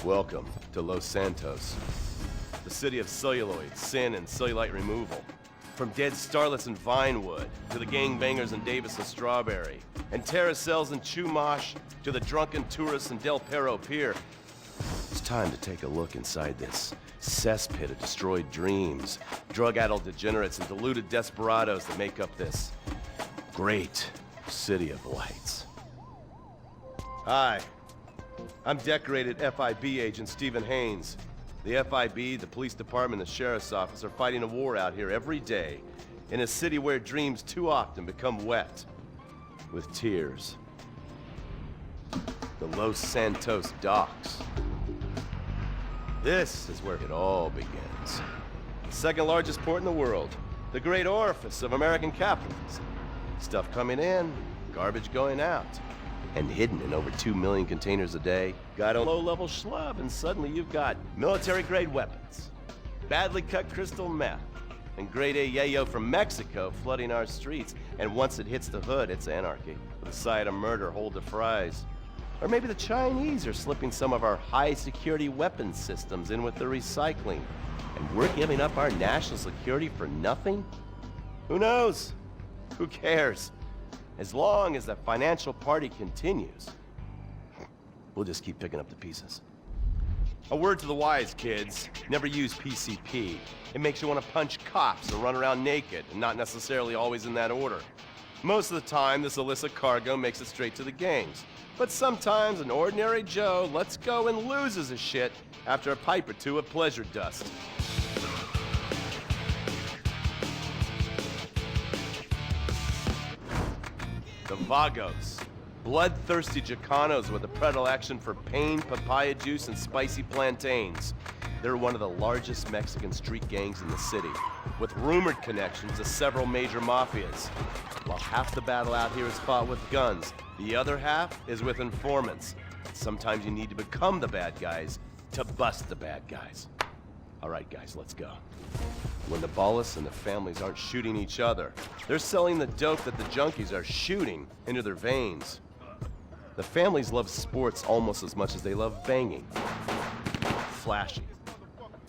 Welcome to Los Santos, the city of celluloid, sin, and cellulite removal. From dead starlets in Vinewood, to the gangbangers in Davis and Strawberry, and terracels in Chumash, to the drunken tourists in Del Perro Pier. It's time to take a look inside this cesspit of destroyed dreams, drug-addled degenerates, and deluded desperados that make up this great city of lights. Hi. I'm decorated FIB agent Stephen Haynes. The FIB, the police department, and the sheriff's office are fighting a war out here every day in a city where dreams too often become wet with tears. The Los Santos docks. This is where it all begins. The second largest port in the world, the great orifice of American capitalism. Stuff coming in, garbage going out. And hidden in over 2 million containers a day. Got a low-level schlub, and suddenly you've got military-grade weapons, badly cut crystal meth, and grade A yayo from Mexico flooding our streets. And once it hits the hood, it's anarchy, with a side of murder hold to fries. Or maybe the Chinese are slipping some of our high-security weapons systems in with the recycling, and we're giving up our national security for nothing? Who knows? Who cares? As long as the financial party continues, we'll just keep picking up the pieces. A word to the wise, kids. Never use PCP. It makes you want to punch cops and run around naked, and not necessarily always in that order. Most of the time, this illicit cargo makes it straight to the gangs. But sometimes an ordinary Joe lets go and loses his shit after a pipe or two of pleasure dust. The Vagos, bloodthirsty Chicanos with a predilection for pain, papaya juice, and spicy plantains. They're one of the largest Mexican street gangs in the city, with rumored connections to several major mafias. While half the battle out here is fought with guns, the other half is with informants. Sometimes you need to become the bad guys to bust the bad guys. All right, guys, let's go. When the Ballas and the families aren't shooting each other, they're selling the dope that the junkies are shooting into their veins. The families love sports almost as much as they love banging. Flashy,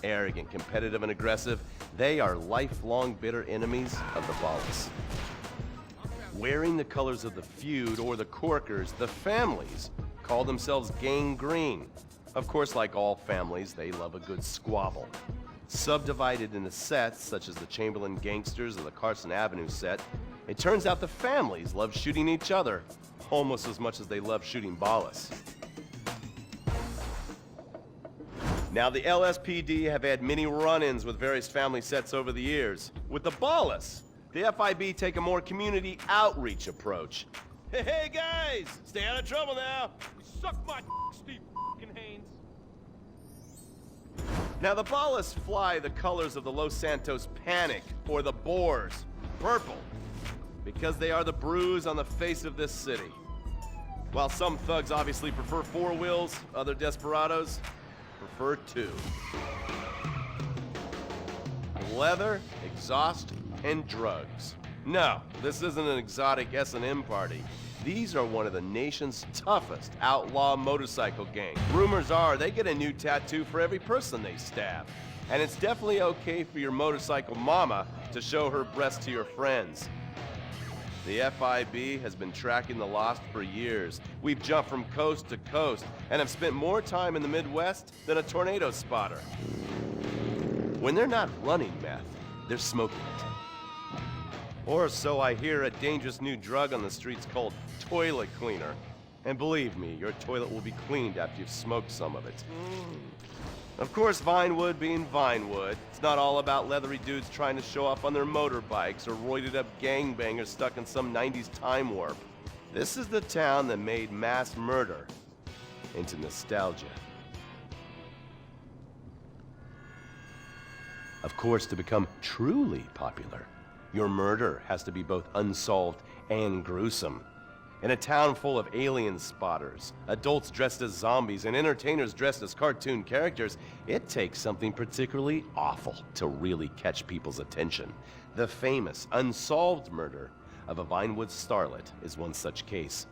arrogant, competitive, and aggressive, they are lifelong bitter enemies of the Ballas. Wearing the colors of the feud or the corkers, the families call themselves Gang Green. Of course, like all families, they love a good squabble. Subdivided into sets, such as the Chamberlain Gangsters or the Carson Avenue set, it turns out the families love shooting each other almost as much as they love shooting Ballas. Now, the LSPD have had many run-ins with various family sets over the years. With the Ballas, the FIB take a more community outreach approach. Hey guys, stay out of trouble now. Suck my Steve Haynes. Now the Ballas fly the colors of the Los Santos Panic, or the Boers, purple, because they are the bruise on the face of this city. While some thugs obviously prefer 4 wheels, other desperados prefer 2. Leather, exhaust, and drugs. No, this isn't an exotic S&M party. These are one of the nation's toughest outlaw motorcycle gangs. Rumors are they get a new tattoo for every person they stab. And it's definitely okay for your motorcycle mama to show her breast to your friends. The FIB has been tracking the Lost for years. We've jumped from coast to coast and have spent more time in the Midwest than a tornado spotter. When they're not running meth, they're smoking it. Or so I hear, a dangerous new drug on the streets called toilet cleaner. And believe me, your toilet will be cleaned after you've smoked some of it. Of course, Vinewood being Vinewood, it's not all about leathery dudes trying to show off on their motorbikes or roided up gangbangers stuck in some 90s time warp. This is the town that made mass murder into nostalgia. Of course, to become truly popular, your murder has to be both unsolved and gruesome. In a town full of alien spotters, adults dressed as zombies, and entertainers dressed as cartoon characters, it takes something particularly awful to really catch people's attention. The famous, unsolved murder of a Vinewood starlet is one such case.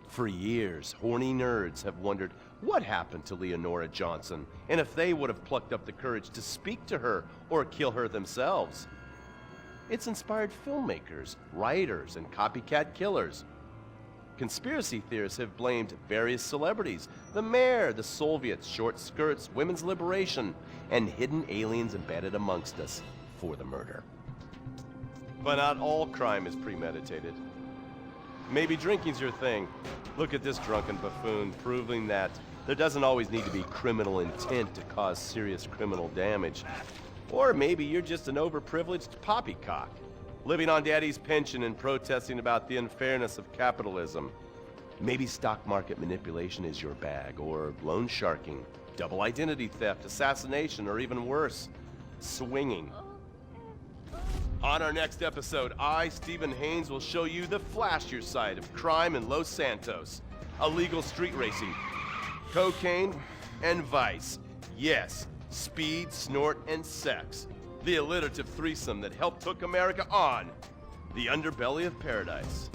For years, horny nerds have wondered What happened to Leonora Johnson, and if they would have plucked up the courage to speak to her or kill her themselves? It's inspired filmmakers, writers, and copycat killers. Conspiracy theorists have blamed various celebrities, the mayor, the Soviets, short skirts, women's liberation, and hidden aliens embedded amongst us for the murder. But not all crime is premeditated. Maybe drinking's your thing. Look at this drunken buffoon, proving that there doesn't always need to be criminal intent to cause serious criminal damage. Or maybe you're just an overprivileged poppycock, living on daddy's pension and protesting about the unfairness of capitalism. Maybe stock market manipulation is your bag, or loan sharking, double identity theft, assassination, or even worse, swinging. On our next episode, I, Stephen Haynes, will show you the flashier side of crime in Los Santos. Illegal street racing, cocaine, and vice. Yes, speed, snort, and sex. The alliterative threesome that helped hook America on the Underbelly of Paradise.